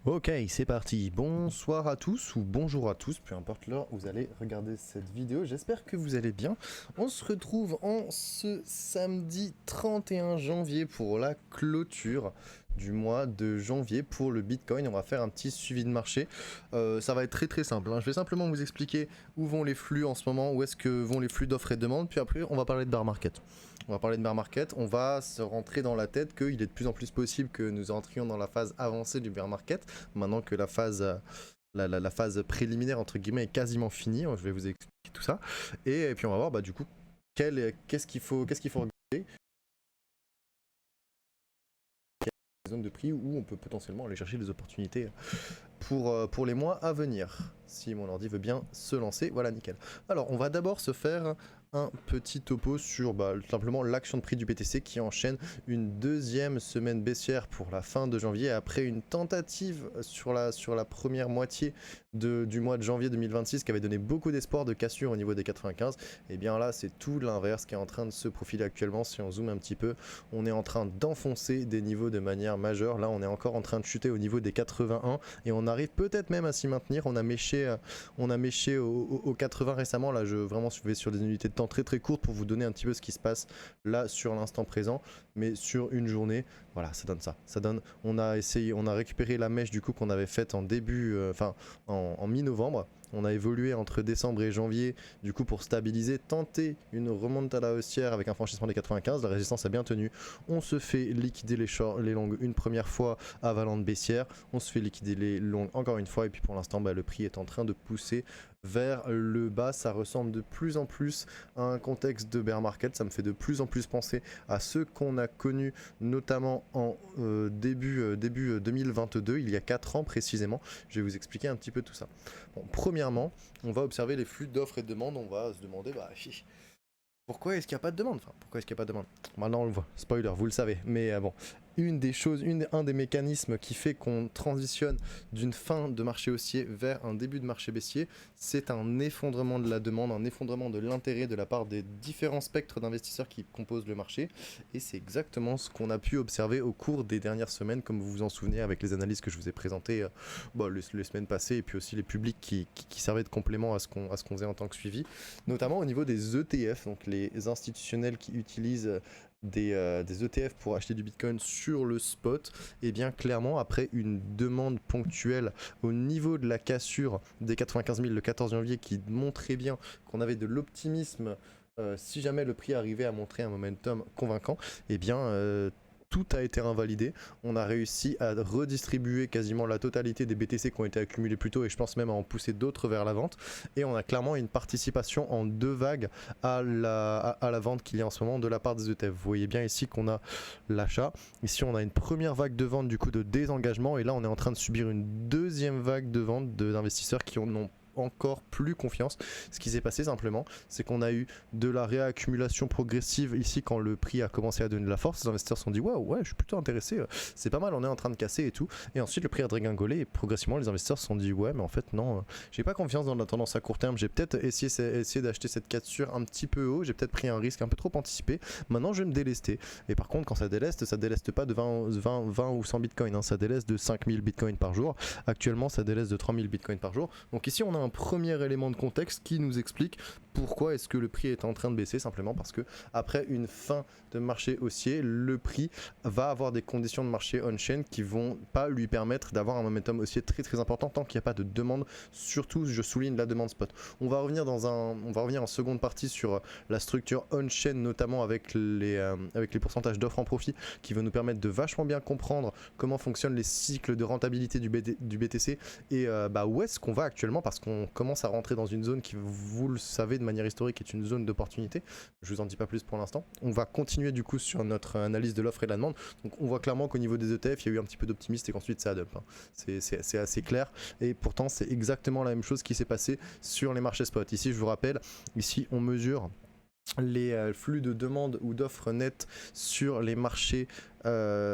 Ok, c'est parti. Bonsoir à tous ou bonjour à tous, peu importe l'heure où vous allez regarder cette vidéo. J'espère que vous allez bien. On se retrouve en ce samedi 31 janvier pour la clôture du mois de janvier pour le Bitcoin. On va faire un petit suivi de marché. Ça va être très simple, hein. Je vais simplement vous expliquer où vont les flux en ce moment, où est-ce que vont les flux d'offres et de demandes, puis après on va parler de bear market. On va parler de bear market, on va se rentrer dans la tête qu'il est de plus en plus possible que nous entrions dans la phase avancée du bear market, maintenant que la phase, la phase préliminaire entre guillemets est quasiment finie. Je vais vous expliquer tout ça. Et puis on va voir du coup qu'est-ce qu'il faut regarder, les zones de prix où on peut potentiellement aller chercher des opportunités pour les mois à venir. Si mon ordi veut bien se lancer, voilà, nickel. Alors, on va d'abord se faire un petit topo sur tout simplement l'action de prix du BTC qui enchaîne une deuxième semaine baissière pour la fin de janvier après une tentative sur la première moitié du mois de janvier 2026 qui avait donné beaucoup d'espoir de cassure au niveau des 95. Et bien là, c'est tout l'inverse qui est en train de se profiler actuellement. Si on zoome un petit peu, on est en train d'enfoncer des niveaux de manière majeure. Là, on est encore en train de chuter au niveau des 81 et on arrive peut-être même à s'y maintenir. On a méché au 80 récemment. Là, je vais sur des unités de temps très courtes pour vous donner un petit peu ce qui se passe là sur l'instant présent. Mais sur une journée, voilà, ça donne ça. On a récupéré la mèche du coup qu'on avait faite en début, en mi-novembre. On a évolué entre décembre et janvier du coup pour stabiliser, tenter une remontada haussière avec un franchissement des 95. La résistance a bien tenu. On se fait liquider les longues une première fois à Valente baissière. On se fait liquider les longues encore une fois. Et puis pour l'instant, le prix est en train de pousser vers le bas. Ça ressemble de plus en plus à un contexte de bear market. Ça me fait de plus en plus penser à ceux qu'on a connus notamment en début 2022, il y a 4 ans précisément. Je vais vous expliquer un petit peu tout ça. Bon, premièrement, on va observer les flux d'offres et de demandes. On va se demander pourquoi est-ce qu'il n'y a pas de demande. Pourquoi est-ce qu'il n'y a pas de demande? Maintenant on le voit, spoiler, vous le savez. Mais bon, un des mécanismes qui fait qu'on transitionne d'une fin de marché haussier vers un début de marché baissier, c'est un effondrement de la demande, un effondrement de l'intérêt de la part des différents spectres d'investisseurs qui composent le marché. Et c'est exactement ce qu'on a pu observer au cours des dernières semaines, comme vous vous en souvenez avec les analyses que je vous ai présentées les semaines passées, et puis aussi les publics qui servaient de complément à ce qu'on faisait en tant que suivi, notamment au niveau des ETF, donc les institutionnels qui utilisent des ETF pour acheter du Bitcoin sur le spot. Et bien clairement, après une demande ponctuelle au niveau de la cassure des 95 000 le 14 janvier qui montrait bien qu'on avait de l'optimisme si jamais le prix arrivait à montrer un momentum convaincant, et bien tout a été invalidé. On a réussi à redistribuer quasiment la totalité des BTC qui ont été accumulés plus tôt, et je pense même à en pousser d'autres vers la vente. Et on a clairement une participation en 2 vagues à la vente qu'il y a en ce moment de la part des ETF. Vous voyez bien ici qu'on a l'achat. Ici, on a une première vague de vente du coup de désengagement, et là, on est en train de subir une deuxième vague de vente d'investisseurs qui n'ont encore plus confiance. Ce qui s'est passé simplement, c'est qu'on a eu de la réaccumulation progressive ici quand le prix a commencé à donner de la force. Les investisseurs se sont dit ouais, je suis plutôt intéressé, c'est pas mal, on est en train de casser et tout. Et ensuite le prix a dégringolé et progressivement les investisseurs se sont dit ouais, mais en fait non, j'ai pas confiance dans la tendance à court terme, j'ai peut-être essayé d'acheter cette cassure un petit peu haut, j'ai peut-être pris un risque un peu trop anticipé, maintenant je vais me délester. Et par contre quand ça déleste pas de 20 ou 100 bitcoins, hein, ça déleste de 5000 bitcoins par jour. Actuellement ça déleste de 3000 bitcoins par jour. Donc ici on a un premier élément de contexte qui nous explique pourquoi est-ce que le prix est en train de baisser, simplement parce que après une fin de marché haussier, le prix va avoir des conditions de marché on-chain qui vont pas lui permettre d'avoir un momentum haussier très important tant qu'il n'y a pas de demande, surtout je souligne la demande spot. On va revenir en seconde partie sur la structure on-chain, notamment avec les pourcentages d'offres en profit qui vont nous permettre de vachement bien comprendre comment fonctionnent les cycles de rentabilité du BTC et où est-ce qu'on va actuellement, parce qu'on commence à rentrer dans une zone qui, vous le savez de manière historique, est une zone d'opportunité. Je vous en dis pas plus pour l'instant. On va continuer du coup sur notre analyse de l'offre et de la demande. Donc on voit clairement qu'au niveau des ETF, il y a eu un petit peu d'optimisme et qu'ensuite ça a dump. C'est assez clair, et pourtant c'est exactement la même chose qui s'est passé sur les marchés spot. Ici je vous rappelle, ici on mesure les flux de demande ou d'offres nettes sur les marchés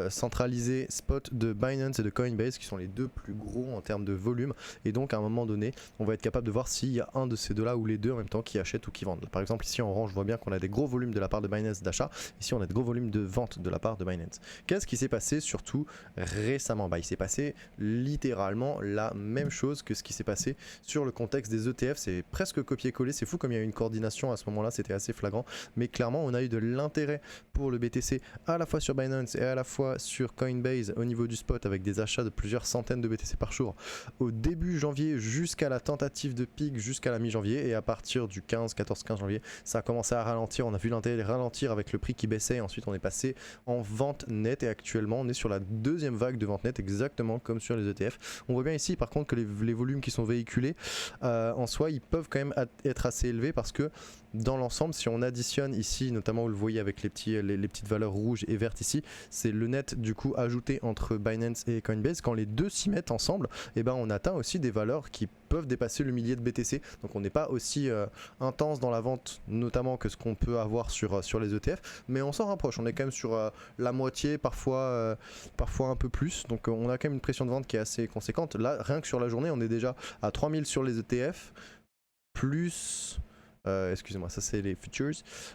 centralisé spot de Binance et de Coinbase qui sont les deux plus gros en termes de volume, et donc à un moment donné on va être capable de voir s'il y a un de ces deux là ou les deux en même temps qui achètent ou qui vendent. Par exemple ici en orange je vois bien qu'on a des gros volumes de la part de Binance d'achat, ici on a des gros volumes de vente de la part de Binance. Qu'est-ce qui s'est passé surtout récemment? Il s'est passé littéralement la même chose que ce qui s'est passé sur le contexte des ETF, c'est presque copier-coller, c'est fou comme il y a eu une coordination à ce moment là, c'était assez flagrant, mais clairement on a eu de l'intérêt pour le BTC à la fois sur Binance et à la fois sur Coinbase au niveau du spot, avec des achats de plusieurs centaines de BTC par jour au début janvier jusqu'à la tentative de pic jusqu'à la mi-janvier, et à partir du 14 janvier ça a commencé à ralentir, on a vu l'intérêt ralentir avec le prix qui baissait, et ensuite on est passé en vente nette, et actuellement on est sur la deuxième vague de vente nette exactement comme sur les ETF. On voit bien ici par contre que les volumes qui sont véhiculés en soi ils peuvent quand même être assez élevés, parce que dans l'ensemble si on additionne ici, notamment vous le voyez avec les petites valeurs rouges et vertes ici, c'est le net du coup ajouté entre Binance et Coinbase. Quand les deux s'y mettent ensemble, et ben on atteint aussi des valeurs qui peuvent dépasser le millier de BTC, donc on n'est pas aussi intense dans la vente notamment que ce qu'on peut avoir sur les ETF, mais on s'en rapproche, on est quand même sur la moitié, parfois un peu plus, donc on a quand même une pression de vente qui est assez conséquente. Là rien que sur la journée on est déjà à 3000 sur les ETF, plus excusez-moi, ça c'est les futures.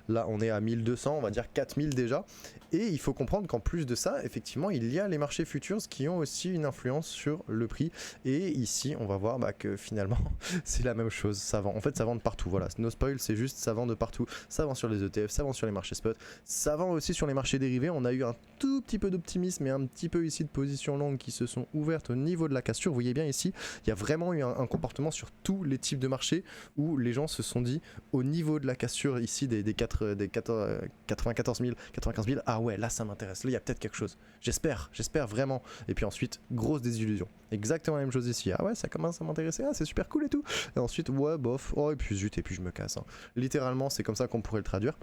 Là on est à 1200, on va dire 4000 déjà. Et il faut comprendre qu'en plus de ça, effectivement, il y a les marchés futures qui ont aussi une influence sur le prix. Et ici, on va voir que finalement, c'est la même chose. Ça vend. En fait, ça vend de partout. Voilà, no spoil, c'est juste ça vend de partout. Ça vend sur les ETF, ça vend sur les marchés spot, ça vend aussi sur les marchés dérivés. On a eu un tout petit peu d'optimisme et un petit peu ici de positions longues qui se sont ouvertes au niveau de la cassure. Vous voyez bien ici, il y a vraiment eu un comportement sur tous les types de marchés où les gens se sont dit au niveau de la cassure ici des 94 000, 95 000, ah ouais là ça m'intéresse, là il y a peut-être quelque chose, j'espère vraiment. Et puis ensuite grosse désillusion, exactement la même chose ici, ah ouais ça commence à m'intéresser, ah c'est super cool et tout, et ensuite ouais bof, oh et puis zut, et puis je me casse, hein. Littéralement c'est comme ça qu'on pourrait le traduire.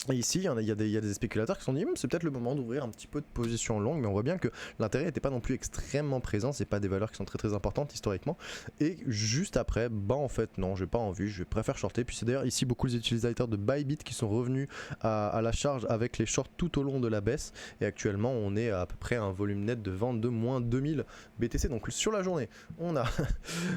Et ici, il y a des spéculateurs qui se sont dit c'est peut-être le moment d'ouvrir un petit peu de position longue, mais on voit bien que l'intérêt n'était pas non plus extrêmement présent, c'est pas des valeurs qui sont très importantes historiquement. Et juste après, en fait non, j'ai pas envie, je préfère shorter. Puis c'est d'ailleurs ici beaucoup les utilisateurs de Bybit qui sont revenus à la charge avec les shorts tout au long de la baisse. Et actuellement, on est à peu près à un volume net de vente de moins 2000 BTC. Donc sur la journée, on a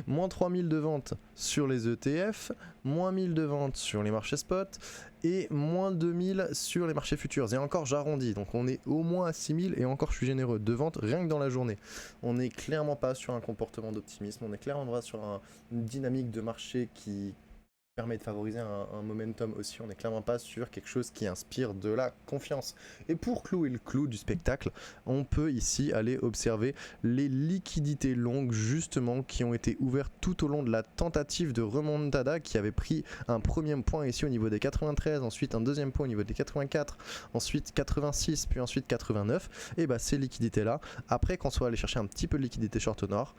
moins 3000 de ventes sur les ETF, moins 1000 de ventes sur les marchés spot, et moins 2000 sur les marchés futurs. Et encore j'arrondis, donc on est au moins à 6000, et encore je suis généreux, de ventes rien que dans la journée. On n'est clairement pas sur un comportement d'optimisme, on est clairement pas sur une dynamique de marché qui permet de favoriser un momentum aussi. On n'est clairement pas sur quelque chose qui inspire de la confiance. Et pour clouer le clou du spectacle, on peut ici aller observer les liquidités longues justement qui ont été ouvertes tout au long de la tentative de remontada, qui avait pris un premier point ici au niveau des 93, ensuite un deuxième point au niveau des 84, ensuite 86, puis ensuite 89. Et ces liquidités là, après qu'on soit allé chercher un petit peu de liquidité short au nord,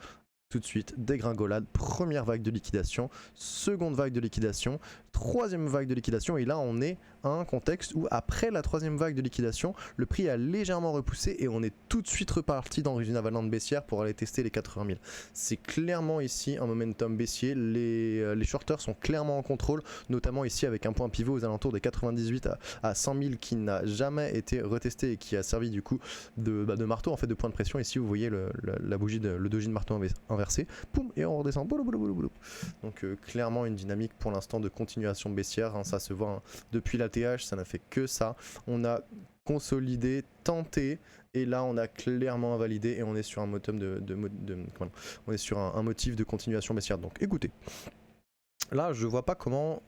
tout de suite dégringolade, première vague de liquidation, seconde vague de liquidation, troisième vague de liquidation, et là on est à un contexte où après la troisième vague de liquidation, le prix a légèrement repoussé et on est tout de suite reparti dans une avalanche baissière pour aller tester les 80 000. C'est clairement ici un momentum baissier, les shorters sont clairement en contrôle, notamment ici avec un point pivot aux alentours des 98 à 100 000 qui n'a jamais été retesté et qui a servi du coup de marteau, en fait de point de pression. Ici vous voyez la bougie, le doji de marteau inversé, poum, et on redescend. Donc clairement une dynamique pour l'instant de continuation baissière, hein, ça se voit, hein. Depuis la TH ça n'a fait que ça, on a consolidé, tenté, et là on a clairement invalidé, et on est sur un momentum on est sur un motif de continuation baissière. Donc écoutez, là je vois pas comment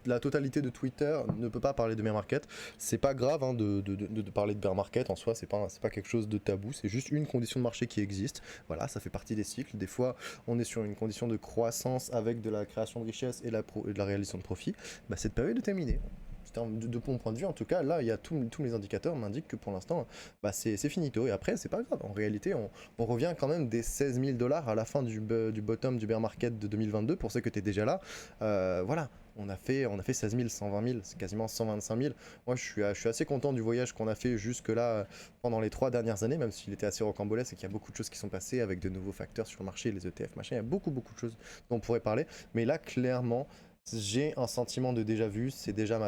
la totalité de Twitter ne peut pas parler de bear market. C'est pas grave, hein, de parler de bear market en soi, c'est pas quelque chose de tabou, c'est juste une condition de marché qui existe. Voilà, ça fait partie des cycles. Des fois on est sur une condition de croissance avec de la création de richesse et de la réalisation de profit. Cette période est terminée. De mon point de vue en tout cas, là il y a tous les indicateurs m'indiquent que pour l'instant c'est finito, et après c'est pas grave, en réalité on revient quand même des 16 000 $ à la fin du bottom du bear market de 2022. Pour ceux que t'es déjà là, voilà, on a fait 16 000, 120 000, c'est quasiment 125 000. Moi je suis assez content du voyage qu'on a fait jusque là pendant les 3 dernières années, même s'il était assez rocambolesque et qu'il y a beaucoup de choses qui sont passées avec de nouveaux facteurs sur le marché, les ETF machin, il y a beaucoup de choses dont on pourrait parler, mais là clairement j'ai un sentiment de déjà vu, c'est déjà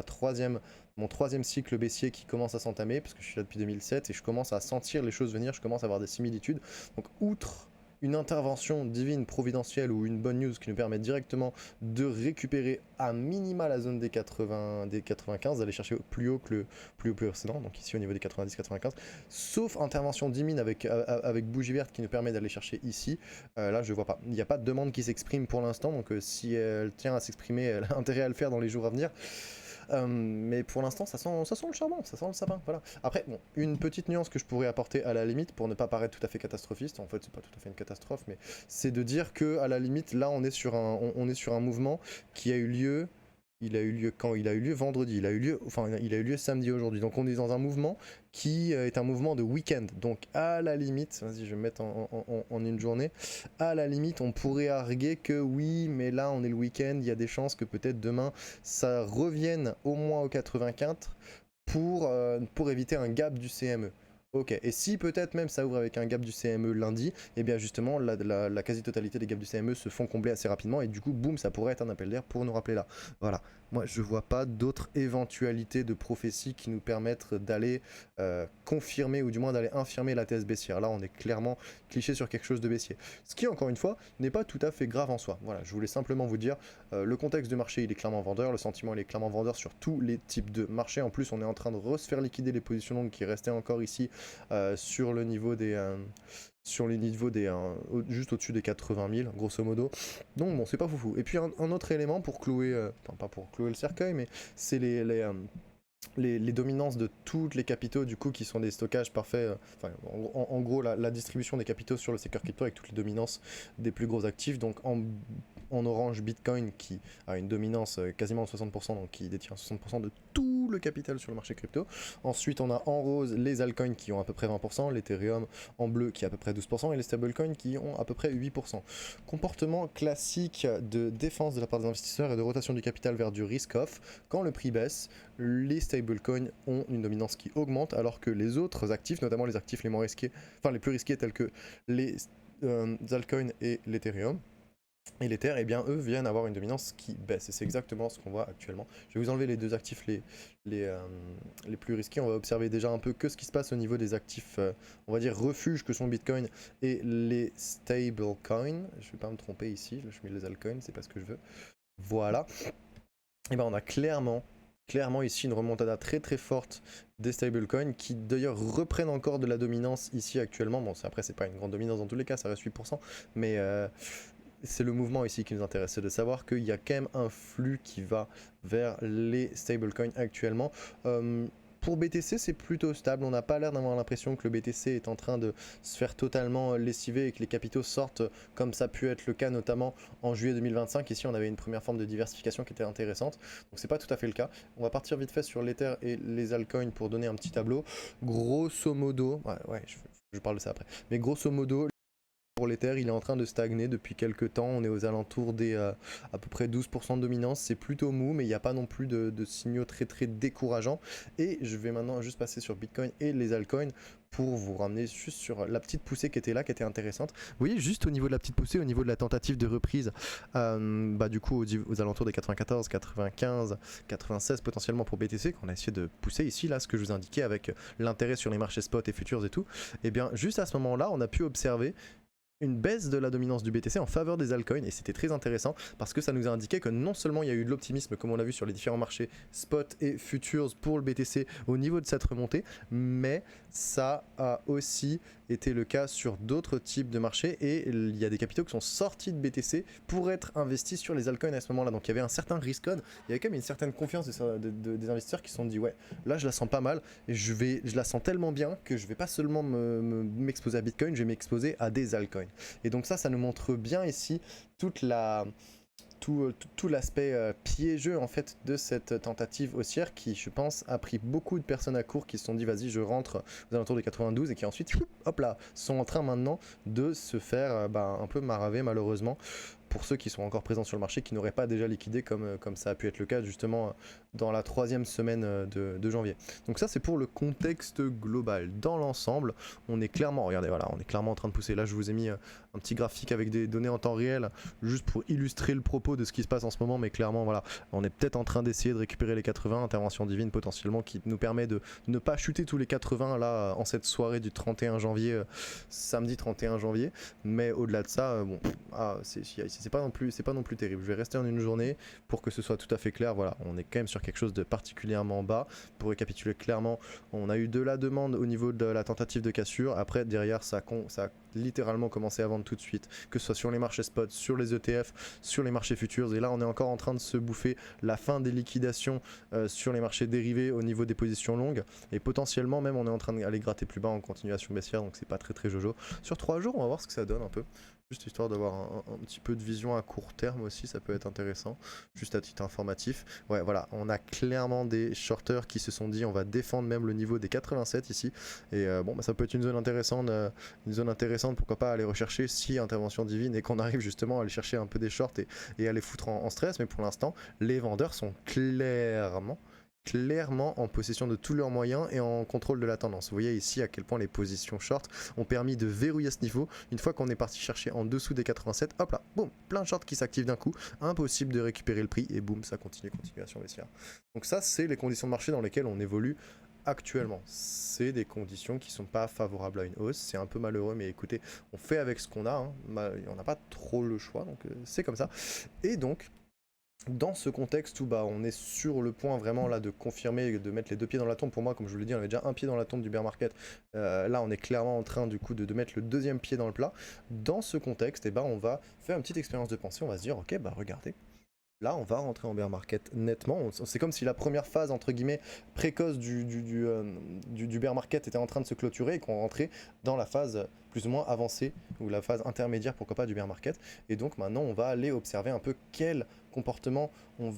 mon troisième cycle baissier qui commence à s'entamer, parce que je suis là depuis 2007 et je commence à sentir les choses venir, je commence à avoir des similitudes. Donc outre une intervention divine, providentielle ou une bonne news qui nous permet directement de récupérer à minima la zone des 80, des 95, d'aller chercher plus haut que le plus précédent, donc ici au niveau des 90-95, sauf intervention divine avec bougie verte qui nous permet d'aller chercher ici, là je vois pas. Il n'y a pas de demande qui s'exprime pour l'instant, donc si elle tient à s'exprimer, elle a intérêt à le faire dans les jours à venir. Mais pour l'instant, ça sent le charbon, ça sent le sapin. Voilà. Après, bon, une petite nuance que je pourrais apporter à la limite, pour ne pas paraître tout à fait catastrophiste, en fait, c'est pas tout à fait une catastrophe, mais c'est de dire que à la limite, là, on est sur un mouvement qui a eu lieu. Il a eu lieu quand? Il a eu lieu vendredi. Il a eu lieu samedi aujourd'hui. Donc on est dans un mouvement qui est un mouvement de week-end. Donc à la limite, vas-y, je vais me mettre en une journée. À la limite, on pourrait arguer que oui, mais là on est le week-end, il y a des chances que peut-être demain ça revienne au moins au 84 pour éviter un gap du CME. Ok, et si peut-être même ça ouvre avec un gap du CME lundi, et bien justement la quasi-totalité des gaps du CME se font combler assez rapidement et du coup boum, ça pourrait être un appel d'air pour nous rappeler là. Voilà, moi je vois pas d'autres éventualités de prophéties qui nous permettent d'aller confirmer ou du moins d'aller infirmer la thèse baissière. Là on est clairement cliché sur quelque chose de baissier. Ce qui encore une fois n'est pas tout à fait grave en soi. Voilà, je voulais simplement vous dire, le contexte du marché il est clairement vendeur, le sentiment il est clairement vendeur sur tous les types de marchés. En plus on est en train de se faire liquider les positions longues qui restaient encore ici sur le niveau des juste au-dessus des 80 000 grosso modo. Donc bon, c'est pas foufou. Et puis un autre élément pour clouer, enfin pas pour clouer le cercueil, mais c'est les dominances de toutes les capitaux du coup qui sont des stockages parfaits, en gros la distribution des capitaux sur le secteur crypto avec toutes les dominances des plus gros actifs. Donc en orange Bitcoin qui a une dominance quasiment de 60%, donc qui détient 60% de tout le capital sur le marché crypto. Ensuite on a en rose les altcoins qui ont à peu près 20%, l'Ethereum en bleu qui a à peu près 12% et les stablecoins qui ont à peu près 8%. Comportement classique de défense de la part des investisseurs et de rotation du capital vers du risk-off. Quand le prix baisse, les stablecoins ont une dominance qui augmente alors que les autres actifs, notamment les actifs les moins risqués, enfin les plus risqués tels que les altcoins et l'Ethereum, et l'Ether, eh bien eux viennent avoir une dominance qui baisse. Et c'est exactement ce qu'on voit actuellement. Je vais vous enlever les deux actifs les plus risqués. On va observer déjà un peu que ce qui se passe au niveau des actifs, on va dire refuges que sont Bitcoin et les stablecoins. Je vais pas me tromper ici, je mets les altcoins, c'est pas ce que je veux. Voilà. Et ben on a clairement ici une remontada très très forte des stablecoins qui d'ailleurs reprennent encore de la dominance ici actuellement. Bon, après c'est pas une grande dominance dans tous les cas, ça reste 8%, mais c'est le mouvement ici qui nous intéresse, c'est de savoir qu'il y a quand même un flux qui va vers les stablecoins actuellement. Pour BTC, c'est plutôt stable. On n'a pas l'air d'avoir l'impression que le BTC est en train de se faire totalement lessiver et que les capitaux sortent comme ça a pu être le cas notamment en juillet 2025. Ici, on avait une première forme de diversification qui était intéressante. Donc, c'est pas tout à fait le cas. On va partir vite fait sur l'Ether et les altcoins pour donner un petit tableau. Grosso modo, je parle de ça après. Mais grosso modo, pour l'Ether, il est en train de stagner depuis quelques temps. On est aux alentours des à peu près 12% de dominance. C'est plutôt mou, mais il n'y a pas non plus de signaux très très décourageants. Et je vais maintenant juste passer sur Bitcoin et les altcoins pour vous ramener juste sur la petite poussée qui était là, qui était intéressante. Vous voyez, juste au niveau de la petite poussée, au niveau de la tentative de reprise, du coup aux alentours des 94, 95, 96 potentiellement pour BTC, qu'on a essayé de pousser ici, là, ce que je vous indiquais avec l'intérêt sur les marchés spot et futures et tout. Et bien, juste à ce moment-là, on a pu observer une baisse de la dominance du BTC en faveur des altcoins et c'était très intéressant parce que ça nous a indiqué que non seulement il y a eu de l'optimisme comme on l'a vu sur les différents marchés spot et futures pour le BTC au niveau de cette remontée, mais ça a aussi été le cas sur d'autres types de marchés et il y a des capitaux qui sont sortis de BTC pour être investis sur les altcoins à ce moment là. Donc il y avait un certain risk on, il y avait quand même une certaine confiance des investisseurs qui se sont dit ouais, là je la sens pas mal et je la sens tellement bien que je vais pas seulement m'exposer à Bitcoin, je vais m'exposer à des altcoins. Et donc ça nous montre bien ici tout l'aspect piégeux en fait de cette tentative haussière qui, je pense, a pris beaucoup de personnes à court qui se sont dit vas-y je rentre aux alentours de 92 et qui ensuite hop là sont en train maintenant de se faire un peu maraver malheureusement pour ceux qui sont encore présents sur le marché, qui n'auraient pas déjà liquidé comme ça a pu être le cas justement dans la 3e semaine de janvier. Donc ça c'est pour le contexte global. Dans l'ensemble, on est clairement, regardez, voilà, on est clairement en train de pousser. Là je vous ai mis un petit graphique avec des données en temps réel, juste pour illustrer le propos de ce qui se passe en ce moment, mais clairement voilà, on est peut-être en train d'essayer de récupérer les 80, intervention divine potentiellement, qui nous permet de ne pas chuter tous les 80 là en cette soirée du 31 janvier, samedi 31 janvier, mais au-delà de ça, bon, c'est pas non plus terrible. Je vais rester en une journée pour que ce soit tout à fait clair. Voilà, on est quand même sur quelque chose de particulièrement bas. Pour récapituler clairement, on a eu de la demande au niveau de la tentative de cassure. Après, derrière, ça a littéralement commencé à vendre tout de suite, que ce soit sur les marchés spot, sur les ETF, sur les marchés futurs. Et là, on est encore en train de se bouffer la fin des liquidations sur les marchés dérivés au niveau des positions longues. Et potentiellement, même, on est en train d'aller gratter plus bas en continuation baissière. Donc, c'est pas très jojo. Sur 3 jours, on va voir ce que ça donne un peu. Juste histoire d'avoir un petit peu de vision à court terme aussi, ça peut être intéressant, juste à titre informatif. Ouais, voilà, on a clairement des shorters qui se sont dit on va défendre même le niveau des 87 ici. Et bon, bah, ça peut être une zone intéressante, pourquoi pas aller rechercher si intervention divine et qu'on arrive justement à aller chercher un peu des shorts et à les foutre en stress. Mais pour l'instant, les vendeurs sont clairement en possession de tous leurs moyens et en contrôle de la tendance. Vous voyez ici à quel point les positions short ont permis de verrouiller ce niveau. Une fois qu'on est parti chercher en dessous des 87, hop là, boum, plein de shorts qui s'activent d'un coup, impossible de récupérer le prix et boum, ça continue, continuation baissière. Donc ça, c'est les conditions de marché dans lesquelles on évolue actuellement. C'est des conditions qui sont pas favorables à une hausse, c'est un peu malheureux, mais écoutez, on fait avec ce qu'on a, hein. On n'a pas trop le choix, donc c'est comme ça. Et donc, dans ce contexte où on est sur le point vraiment là de confirmer, de mettre les 2 pieds dans la tombe, pour moi comme je vous l'ai dit on avait déjà un pied dans la tombe du bear market, là on est clairement en train du coup de mettre le 2e pied dans le plat. Dans ce contexte, on va faire une petite expérience de pensée, on va se dire ok regardez, là on va rentrer en bear market nettement, c'est comme si la première phase entre guillemets précoce du bear market était en train de se clôturer et qu'on rentrait dans la phase plus ou moins avancée, ou la phase intermédiaire pourquoi pas du bear market, et donc maintenant on va aller observer un peu quel comportement on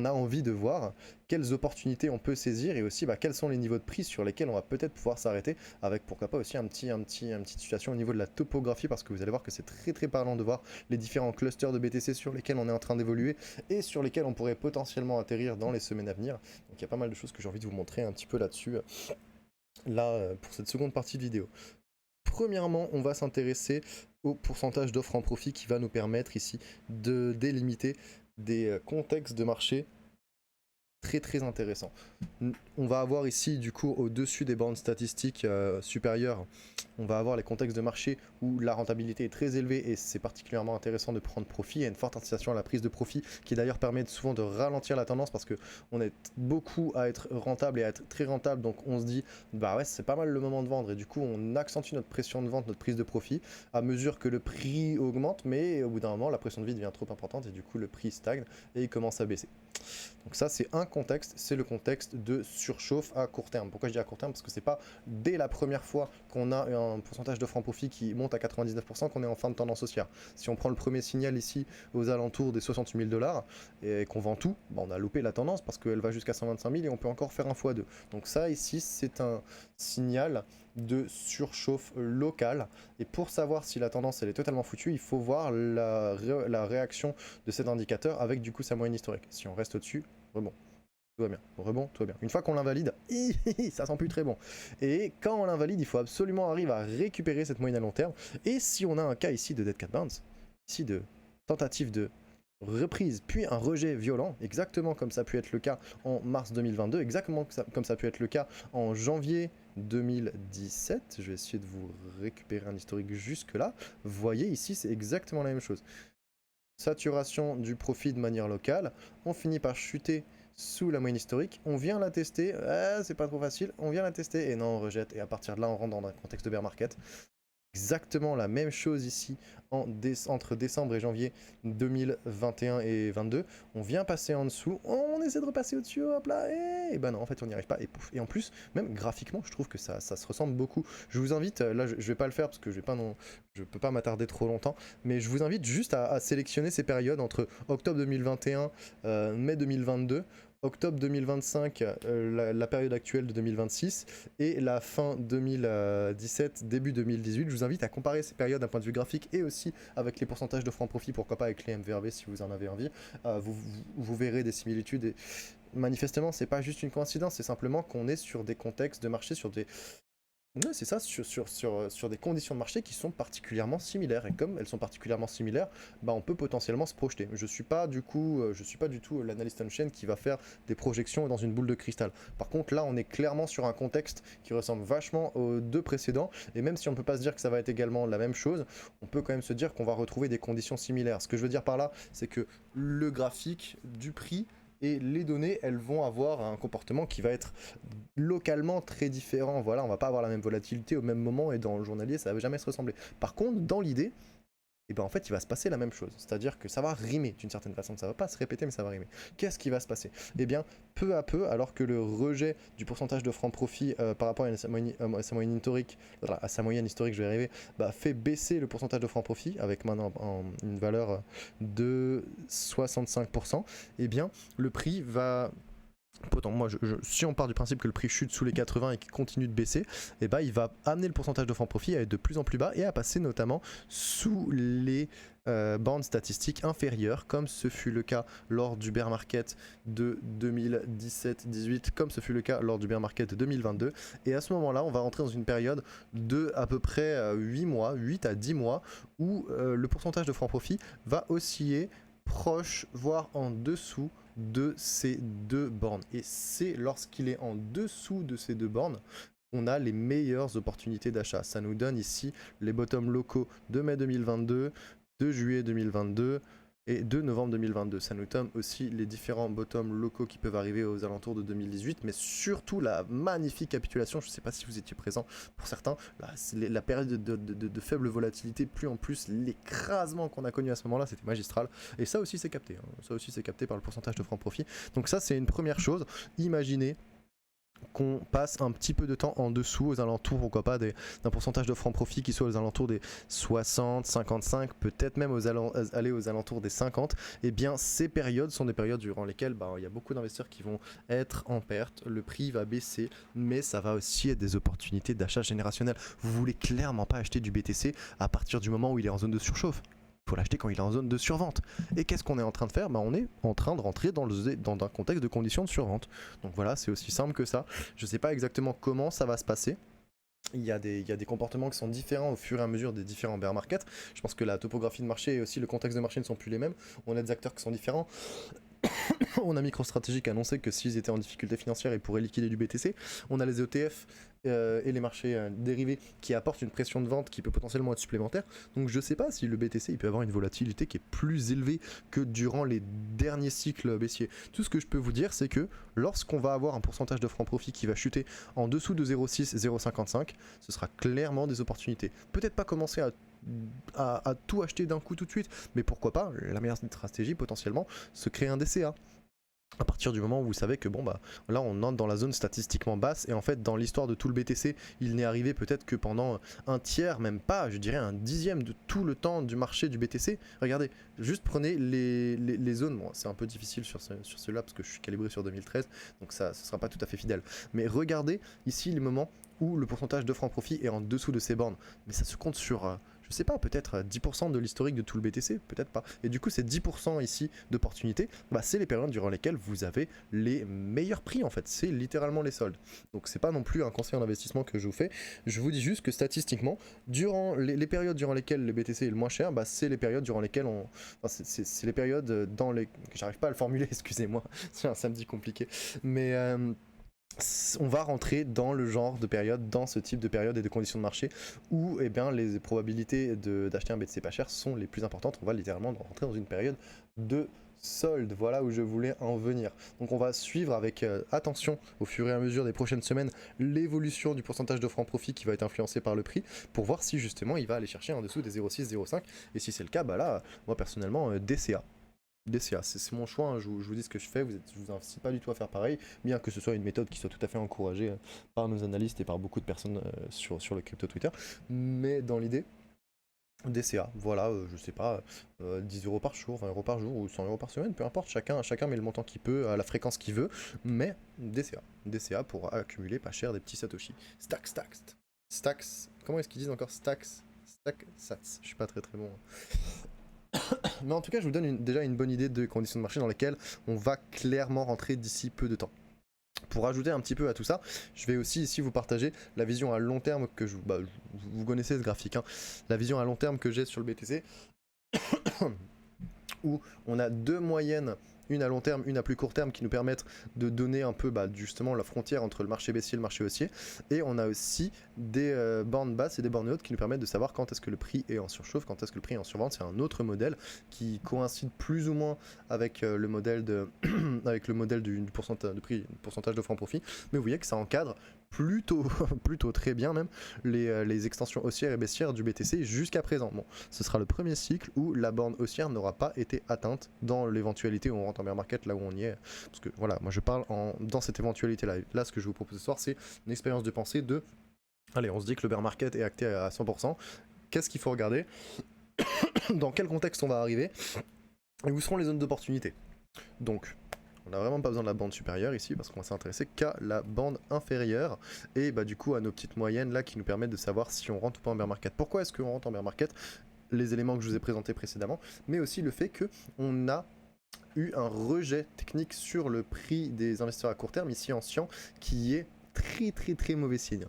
a envie de voir, quelles opportunités on peut saisir et aussi quels sont les niveaux de prix sur lesquels on va peut-être pouvoir s'arrêter, avec pourquoi pas aussi une petite situation au niveau de la topographie, parce que vous allez voir que c'est très parlant de voir les différents clusters de BTC sur lesquels on est en train d'évoluer et sur lesquels on pourrait potentiellement atterrir dans les semaines à venir. Donc il y a pas mal de choses que j'ai envie de vous montrer un petit peu là-dessus, là pour cette seconde partie de vidéo. Premièrement, on va s'intéresser au pourcentage d'offres en profit qui va nous permettre ici de délimiter des contextes de marché très intéressant. On va avoir ici du coup au-dessus des bornes statistiques supérieures, on va avoir les contextes de marché où la rentabilité est très élevée et c'est particulièrement intéressant de prendre profit. Il y a une forte incitation à la prise de profit qui d'ailleurs permet souvent de ralentir la tendance parce qu'on est beaucoup à être rentable et à être très rentable, donc on se dit bah ouais c'est pas mal le moment de vendre et du coup on accentue notre pression de vente, notre prise de profit à mesure que le prix augmente, mais au bout d'un moment la pression de vide devient trop importante et du coup le prix stagne et il commence à baisser. Donc ça c'est un contexte, c'est le contexte de surchauffe à court terme. Pourquoi je dis à court terme? Parce que c'est pas dès la première fois qu'on a un pourcentage d'offres en profit qui monte à 99% qu'on est en fin de tendance haussière. Si on prend le premier signal ici aux alentours des 68 000 $ et qu'on vend tout, on a loupé la tendance parce qu'elle va jusqu'à 125 000 et on peut encore faire un x2. Donc ça ici c'est un signal de surchauffe locale, et pour savoir si la tendance elle est totalement foutue, il faut voir la réaction de cet indicateur avec du coup sa moyenne historique. Si on reste au-dessus, rebond. Tout va bien, rebond, tout va bien. Une fois qu'on l'invalide, ça sent plus très bon. Et quand on l'invalide, il faut absolument arriver à récupérer cette moyenne à long terme. Et si on a un cas ici de dead cat bounce, ici de tentative de reprise, puis un rejet violent, exactement comme ça a pu être le cas en mars 2022, exactement comme ça a pu être le cas en janvier 2017. Je vais essayer de vous récupérer un historique jusque là. Vous voyez ici, c'est exactement la même chose. Saturation du profit de manière locale, on finit par chuter sous la moyenne historique, on vient la tester, c'est pas trop facile, on vient la tester et non on rejette, et à partir de là on rentre dans un contexte de bear market. Exactement la même chose ici entre décembre et janvier 2021 et 22. On vient passer en dessous, on essaie de repasser au-dessus, hop là, et ben non, en fait on n'y arrive pas, et pouf. Et en plus, même graphiquement, je trouve que ça se ressemble beaucoup. Je vous invite, là je vais pas le faire parce que je peux pas m'attarder trop longtemps, mais je vous invite juste à sélectionner ces périodes entre octobre 2021, mai 2022, octobre 2025, la période actuelle de 2026 et la fin 2017, début 2018. Je vous invite à comparer ces périodes d'un point de vue graphique et aussi avec les pourcentages de francs profit, pourquoi pas avec les MVRV si vous en avez envie. Vous verrez des similitudes et manifestement c'est pas juste une coïncidence, c'est simplement qu'on est sur des contextes de marché, sur des... Ouais, c'est ça, sur des conditions de marché qui sont particulièrement similaires. Et comme elles sont particulièrement similaires, bah, on peut potentiellement se projeter. Je suis pas du tout l'analyste on-chain qui va faire des projections dans une boule de cristal. Par contre, là, on est clairement sur un contexte qui ressemble vachement aux deux précédents. Et même si on ne peut pas se dire que ça va être également la même chose, on peut quand même se dire qu'on va retrouver des conditions similaires. Ce que je veux dire par là, c'est que le graphique du prix et les données, elles vont avoir un comportement qui va être localement très différent. Voilà, on va pas avoir la même volatilité au même moment et dans le journalier, ça va jamais se ressembler. Par contre, dans l'idée, et ben en fait il va se passer la même chose, c'est-à-dire que ça va rimer d'une certaine façon, ça va pas se répéter mais ça va rimer. Qu'est-ce qui va se passer? Eh bien peu à peu, alors que le rejet du pourcentage de francs profit par rapport à sa moyenne historique, je vais y arriver, bah, fait baisser le pourcentage de francs profit avec maintenant une valeur de 65%, eh bien le prix va... Pourtant, moi, si on part du principe que le prix chute sous les 80 et qu'il continue de baisser, eh ben, il va amener le pourcentage de francs profit à être de plus en plus bas et à passer notamment sous les bandes statistiques inférieures, comme ce fut le cas lors du bear market de 2017-18, comme ce fut le cas lors du bear market de 2022. Et à ce moment-là, on va rentrer dans une période de à peu près 8 mois, 8 à 10 mois, où le pourcentage de francs profit va osciller proche, voire en dessous de ces deux bornes. Et c'est lorsqu'il est en dessous de ces deux bornes qu'on a les meilleures opportunités d'achat. Ça nous donne ici les bottoms locaux de mai 2022, de juillet 2022 et de novembre 2022. Ça nous donne aussi les différents bottoms locaux qui peuvent arriver aux alentours de 2018, mais surtout la magnifique capitulation, je ne sais pas si vous étiez présent pour certains, la période de faible volatilité, plus en plus l'écrasement qu'on a connu à ce moment-là, c'était magistral. Et ça aussi c'est capté, hein. Ça aussi c'est capté par le pourcentage de francs profit. Donc ça c'est une première chose. Imaginez qu'on passe un petit peu de temps en dessous, aux alentours, pourquoi pas, d'un pourcentage de francs profit qui soit aux alentours des 60, 55, peut-être même aller aux alentours des 50, et bien ces périodes sont des périodes durant lesquelles il y a beaucoup d'investisseurs qui vont être en perte, le prix va baisser, mais ça va aussi être des opportunités d'achat générationnel. Vous voulez clairement pas acheter du BTC à partir du moment où il est en zone de surchauffe. Il faut l'acheter quand il est en zone de survente. Et qu'est-ce qu'on est en train de faire? On est en train de rentrer dans un contexte de conditions de survente. Donc voilà, c'est aussi simple que ça. Je ne sais pas exactement comment ça va se passer. Il y a des comportements qui sont différents au fur et à mesure des différents bear markets. Je pense que la topographie de marché et aussi le contexte de marché ne sont plus les mêmes. On a des acteurs qui sont différents. On a MicroStrategy qui a annoncé que s'ils étaient en difficulté financière, ils pourraient liquider du BTC. On a les ETF et les marchés dérivés qui apportent une pression de vente qui peut potentiellement être supplémentaire. Donc je sais pas si le BTC il peut avoir une volatilité qui est plus élevée que durant les derniers cycles baissiers. Tout ce que je peux vous dire, c'est que lorsqu'on va avoir un pourcentage de francs profit qui va chuter en dessous de 0,6, 0,55, ce sera clairement des opportunités. Peut-être pas commencer à tout acheter d'un coup tout de suite, mais pourquoi pas, la meilleure stratégie potentiellement, se créer un DCA. À partir du moment où vous savez que là on entre dans la zone statistiquement basse et en fait dans l'histoire de tout le BTC il n'est arrivé peut-être que pendant un tiers, même pas, je dirais un dixième de tout le temps du marché du BTC. Regardez, juste prenez les zones, bon c'est un peu difficile sur celui-là parce que je suis calibré sur 2013 donc ça ne sera pas tout à fait fidèle, mais regardez ici les moments où le pourcentage de francs profit est en dessous de ces bornes, mais ça se compte sur je sais pas, peut-être 10% de l'historique de tout le BTC, peut-être pas. Et du coup, ces 10% ici d'opportunités, c'est les périodes durant lesquelles vous avez les meilleurs prix en fait. C'est littéralement les soldes. Donc c'est pas non plus un conseil en investissement que je vous fais. Je vous dis juste que statistiquement, durant les périodes durant lesquelles le BTC est le moins cher, c'est les périodes durant lesquelles c'est les périodes dans les... J'arrive pas à le formuler, excusez-moi, c'est un samedi compliqué. Mais... on va rentrer dans le genre de période, dans ce type de période et de conditions de marché où les probabilités d'acheter un BTC pas cher sont les plus importantes. On va littéralement rentrer dans une période de solde, voilà où je voulais en venir. Donc on va suivre avec attention au fur et à mesure des prochaines semaines l'évolution du pourcentage de francs profit qui va être influencé par le prix pour voir si justement il va aller chercher en dessous des 0,6, 0,5 et si c'est le cas, là, moi personnellement DCA. DCA, c'est mon choix, hein. Je vous dis ce que je fais, je vous incite pas du tout à faire pareil, bien que ce soit une méthode qui soit tout à fait encouragée par nos analystes et par beaucoup de personnes sur le crypto Twitter, mais dans l'idée, DCA, voilà, je sais pas, 10 euros par jour, 20 euros par jour ou 100 euros par semaine, peu importe, chacun met le montant qu'il peut, à la fréquence qu'il veut, mais DCA pour accumuler pas cher des petits Satoshi. Stacks, comment est-ce qu'ils disent encore Stack Sats, je suis pas très très bon. Mais en tout cas, je vous donne déjà une bonne idée de conditions de marché dans lesquelles on va clairement rentrer d'ici peu de temps. Pour ajouter un petit peu à tout ça, je vais aussi ici vous partager la vision à long terme que vous connaissez ce graphique, hein, la vision à long terme que j'ai sur le BTC, où on a deux moyennes, une à long terme, une à plus court terme, qui nous permettent de donner un peu justement la frontière entre le marché baissier et le marché haussier. Et on a aussi des bornes basses et des bornes hautes qui nous permettent de savoir quand est-ce que le prix est en surchauffe, quand est-ce que le prix est en survente. C'est un autre modèle qui coïncide plus ou moins avec le modèle avec le modèle du pourcentage de franc profit. Mais vous voyez que ça encadre plutôt, plutôt très bien même les extensions haussières et baissières du BTC jusqu'à présent. Bon, ce sera le premier cycle où la borne haussière n'aura pas été atteinte dans l'éventualité où on rentre en bear market, là où on y est. Parce que voilà, moi je parle dans cette éventualité-là. Là, ce que je vous propose ce soir, c'est une expérience de pensée de... Allez, on se dit que le bear market est acté à 100%. Qu'est-ce qu'il faut regarder? Dans quel contexte on va arriver? Et où seront les zones d'opportunité? Donc, on n'a vraiment pas besoin de la bande supérieure ici parce qu'on va s'intéresser qu'à la bande inférieure et du coup à nos petites moyennes là qui nous permettent de savoir si on rentre ou pas en bear market. Pourquoi est-ce qu'on rentre en bear market? Les éléments que je vous ai présentés précédemment, mais aussi le fait qu'on a eu un rejet technique sur le prix des investisseurs à court terme ici en Cyan qui est très très très mauvais signe.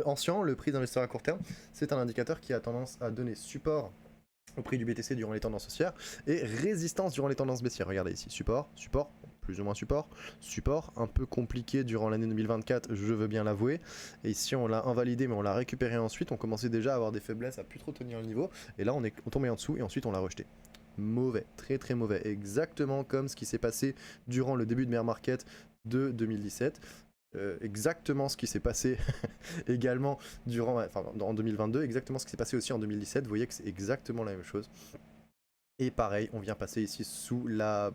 En Cyan, le prix d'investisseurs à court terme, c'est un indicateur qui a tendance à donner support au prix du BTC durant les tendances haussières et résistance durant les tendances baissières. Regardez ici, support, plus ou moins support, un peu compliqué durant l'année 2024, je veux bien l'avouer. Et ici on l'a invalidé mais on l'a récupéré ensuite, on commençait déjà à avoir des faiblesses, à plus trop tenir le niveau, et là on tombait en dessous et ensuite on l'a rejeté. Mauvais, très très mauvais, exactement comme ce qui s'est passé durant le début de bear market de 2017. Exactement ce qui s'est passé également en 2022, exactement ce qui s'est passé aussi en 2017, vous voyez que c'est exactement la même chose. Et pareil, on vient passer ici sous la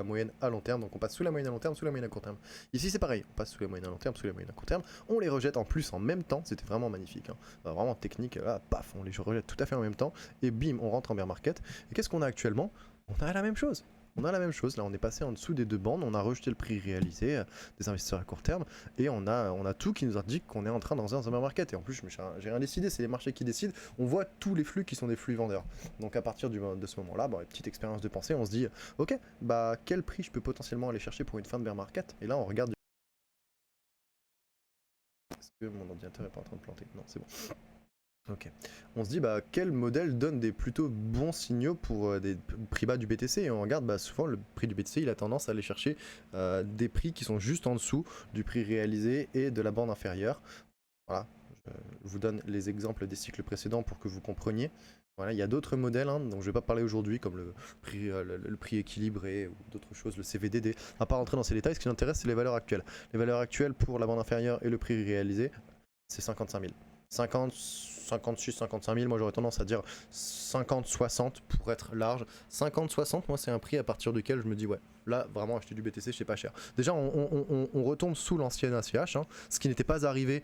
moyenne à long terme, donc on passe sous la moyenne à long terme, sous la moyenne à court terme. Ici c'est pareil, on passe sous la moyenne à long terme, sous la moyenne à court terme, on les rejette en plus en même temps, c'était vraiment magnifique, hein. Vraiment technique, là, paf, on les rejette tout à fait en même temps, et bim, on rentre en bear market. Et qu'est-ce qu'on a actuellement? On a la même chose. On a la même chose, là on est passé en dessous des deux bandes, on a rejeté le prix réalisé des investisseurs à court terme, et on a tout qui nous indique qu'on est en train dans un bear market. Et en plus, j'ai rien décidé, c'est les marchés qui décident, on voit tous les flux qui sont des flux vendeurs. Donc à partir de ce moment-là, petite expérience de pensée, on se dit, ok, quel prix je peux potentiellement aller chercher pour une fin de bear market? Et là on regarde... Est-ce que mon ordinateur est pas en train de planter? Non, c'est bon. Ok. On se dit quel modèle donne des plutôt bons signaux pour des prix bas du BTC, et on regarde souvent le prix du BTC il a tendance à aller chercher des prix qui sont juste en dessous du prix réalisé et de la bande inférieure. Voilà, je vous donne les exemples des cycles précédents pour que vous compreniez. Voilà, il y a d'autres modèles dont je ne vais pas parler aujourd'hui, comme le prix équilibré ou d'autres choses, le CVDD. On va pas rentrer dans ces détails, ce qui nous intéresse c'est les valeurs actuelles. Les valeurs actuelles pour la bande inférieure et le prix réalisé, c'est 55 000. 50, 56, 55 000, moi j'aurais tendance à dire 50, 60 pour être large. 50, 60, moi c'est un prix à partir duquel je me dis ouais, là vraiment acheter du BTC c'est pas cher. Déjà on retombe sous l'ancienne ACH, ce qui n'était pas arrivé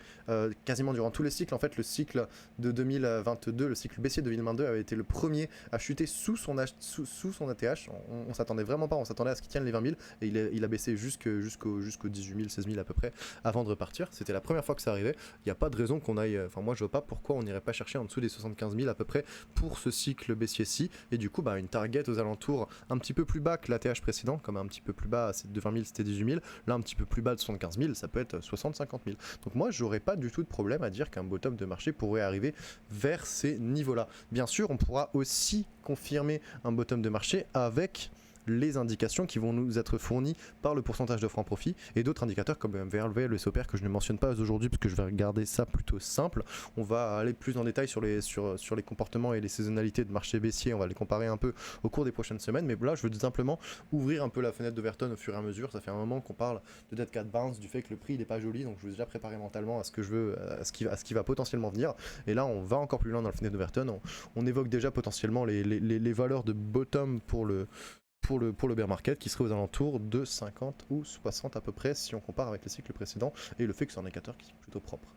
quasiment durant tous les cycles. En fait le cycle de 2022, le cycle baissier de 2022 avait été le premier à chuter sous son ATH. On s'attendait vraiment pas, on s'attendait à ce qu'il tienne les 20 000 et il a baissé jusqu'au 18 000, 16 000 à peu près avant de repartir. C'était la première fois que ça arrivait. Il n'y a pas de raison qu'on aille, moi je vois pas pourquoi on n'irait pas chercher en dessous des 75 000 à peu près pour ce cycle baissier-ci, et du coup une target aux alentours un petit peu plus bas que l'ATH précédent, comme un petit peu plus bas de 20 000 c'était 18 000, là un petit peu plus bas de 75 000 ça peut être 60-50 000. Donc moi j'aurais pas du tout de problème à dire qu'un bottom de marché pourrait arriver vers ces niveaux là. Bien sûr on pourra aussi confirmer un bottom de marché avec les indications qui vont nous être fournies par le pourcentage de franc profit et d'autres indicateurs comme le MVRV, le SOPR que je ne mentionne pas aujourd'hui parce que je vais regarder ça plutôt simple. On va aller plus en détail sur les comportements et les saisonnalités de marché baissier, on va les comparer un peu au cours des prochaines semaines, mais là je veux simplement ouvrir un peu la fenêtre d'Overton au fur et à mesure. Ça fait un moment qu'on parle de Dead Cat Bounce, du fait que le prix il est pas joli, donc je vous ai déjà préparé mentalement à ce que je veux, à ce qui va potentiellement venir, et là on va encore plus loin dans la fenêtre d'Overton, on évoque déjà potentiellement les valeurs de bottom pour le bear market qui serait aux alentours de 50 ou 60 à peu près si on compare avec les cycles précédents, et le fait que c'est un indicateur qui est plutôt propre.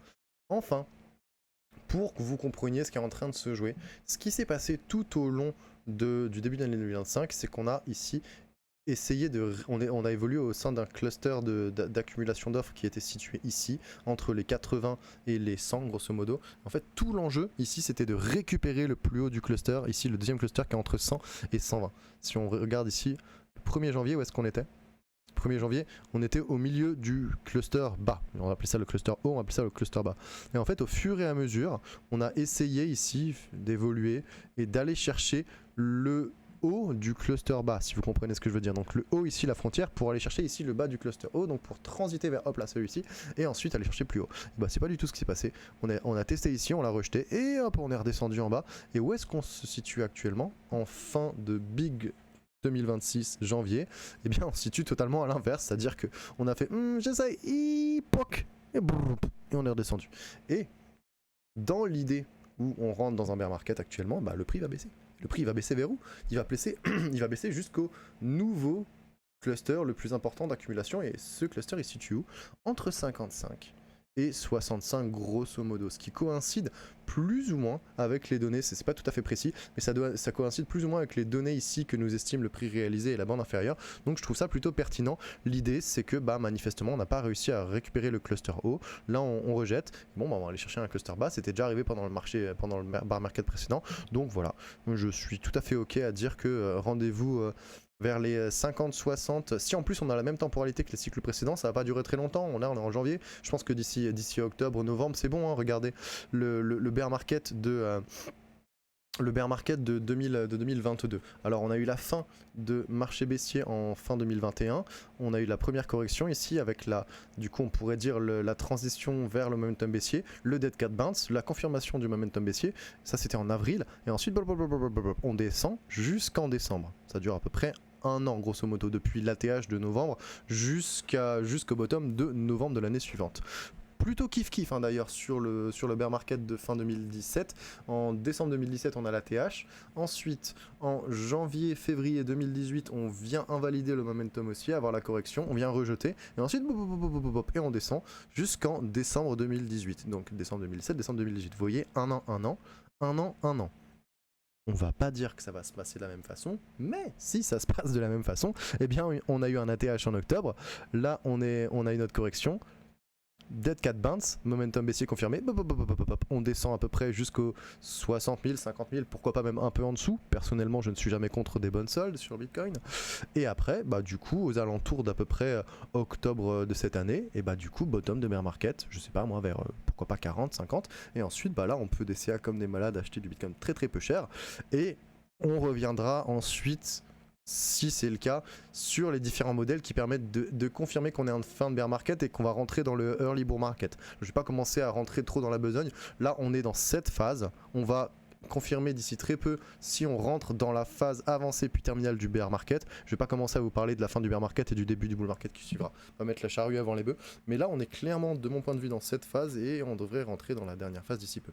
Enfin, pour que vous compreniez ce qui est en train de se jouer. Ce qui s'est passé tout au long du début de l'année 2025, c'est qu'on a ici essayé on a évolué au sein d'un cluster d'accumulation d'offres qui était situé ici, entre les 80 et les 100 grosso modo. En fait, tout l'enjeu ici, c'était de récupérer le plus haut du cluster, ici le deuxième cluster qui est entre 100 et 120. Si on regarde ici, le 1er janvier, où est-ce qu'on était ? 1er janvier, on était au milieu du cluster bas. On va appeler ça le cluster haut, on va appeler ça le cluster bas. Et en fait, au fur et à mesure, on a essayé ici d'évoluer et d'aller chercher le haut du cluster bas, si vous comprenez ce que je veux dire. Donc le haut ici, la frontière, pour aller chercher ici le bas du cluster haut, donc pour transiter vers, hop là, celui-ci, et ensuite aller chercher plus haut. Et bah c'est pas du tout ce qui s'est passé. On a testé ici, on l'a rejeté, et hop, on est redescendu en bas. Et où est-ce qu'on se situe actuellement ? En fin de Big 2026 janvier, eh bien on se situe totalement à l'inverse, c'est-à-dire que on a fait j'essaye, poc, et on est redescendu. Et dans l'idée où on rentre dans un bear market actuellement, bah, le prix va baisser. Le prix va baisser vers où ? Il va baisser jusqu'au nouveau cluster le plus important d'accumulation, et ce cluster il se situe où ? Entre 55 et 65 grosso modo, ce qui coïncide plus ou moins avec les données, c'est pas tout à fait précis, mais ça coïncide plus ou moins avec les données ici que nous estime le prix réalisé et la bande inférieure, donc je trouve ça plutôt pertinent. L'idée c'est que bah, manifestement on n'a pas réussi à récupérer le cluster haut, là on rejette, bon bah, on va aller chercher un cluster bas, c'était déjà arrivé pendant le bear market précédent, donc voilà, je suis tout à fait ok à dire que rendez-vous vers les 50-60, si en plus on a la même temporalité que les cycles précédents, ça va pas durer très longtemps, on est en janvier, je pense que d'ici octobre, novembre, c'est bon, hein, regardez, le bear market de 2022. Alors on a eu la fin de marché baissier en fin 2021, on a eu la première correction ici avec du coup on pourrait dire la transition vers le momentum baissier, le dead cat bounce, la confirmation du momentum baissier, ça c'était en avril, et ensuite on descend jusqu'en décembre, ça dure à peu près un an grosso modo, depuis l'ATH de novembre jusqu'au bottom de novembre de l'année suivante. Plutôt kiff hein, d'ailleurs sur le bear market de fin 2017. En décembre 2017 on a l'ATH, ensuite en janvier-février 2018 on vient invalider le momentum haussier, avoir la correction, on vient rejeter, et ensuite et on descend jusqu'en décembre 2018, donc décembre 2017, décembre 2018, vous voyez, un an. On va pas dire que ça va se passer de la même façon, mais si ça se passe de la même façon, eh bien on a eu un ATH en octobre, là on a une autre correction, dead cat bounce, momentum baissier confirmé, on descend à peu près jusqu'aux 60 000, 50 000, pourquoi pas même un peu en dessous. Personnellement, je ne suis jamais contre des bonnes soldes sur Bitcoin. Et après, bah du coup, aux alentours d'à peu près octobre de cette année, et bah du coup, bottom de bear market, je sais pas moi, vers pourquoi pas 40, 50. Et ensuite, bah là, on peut d'essayer comme des malades acheter du Bitcoin très très peu cher. Et on reviendra ensuite, si c'est le cas, sur les différents modèles qui permettent de confirmer qu'on est en fin de bear market et qu'on va rentrer dans le early bull market. Je ne vais pas commencer à rentrer trop dans la besogne. Là, on est dans cette phase. On va confirmer d'ici très peu si on rentre dans la phase avancée puis terminale du bear market. Je ne vais pas commencer à vous parler de la fin du bear market et du début du bull market qui suivra. On va mettre la charrue avant les bœufs. Mais là, on est clairement, de mon point de vue, dans cette phase et on devrait rentrer dans la dernière phase d'ici peu.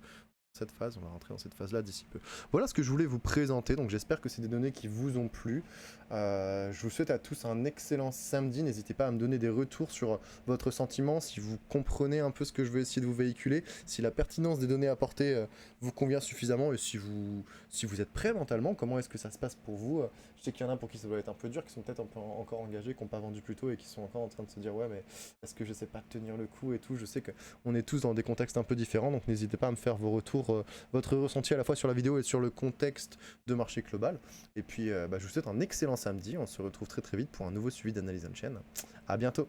Cette phase, on va rentrer dans cette phase là d'ici peu. Voilà ce que je voulais vous présenter, donc j'espère que c'est des données qui vous ont plu. Je vous souhaite à tous un excellent samedi, n'hésitez pas à me donner des retours sur votre sentiment, si vous comprenez un peu ce que je veux essayer de vous véhiculer, si la pertinence des données apportées vous convient suffisamment, et si vous êtes prêt mentalement, comment est-ce que ça se passe pour vous. Je sais qu'il y en a pour qui ça doit être un peu dur, qui sont peut-être encore engagés, qui n'ont pas vendu plus tôt et qui sont encore en train de se dire ouais mais est-ce que je sais pas tenir le coup et tout. Je sais qu'on est tous dans des contextes un peu différents, donc n'hésitez pas à me faire vos retours, votre ressenti à la fois sur la vidéo et sur le contexte de marché global. Et puis je vous souhaite un excellent samedi, on se retrouve très très vite pour un nouveau suivi d'Analyse on Chain. À bientôt.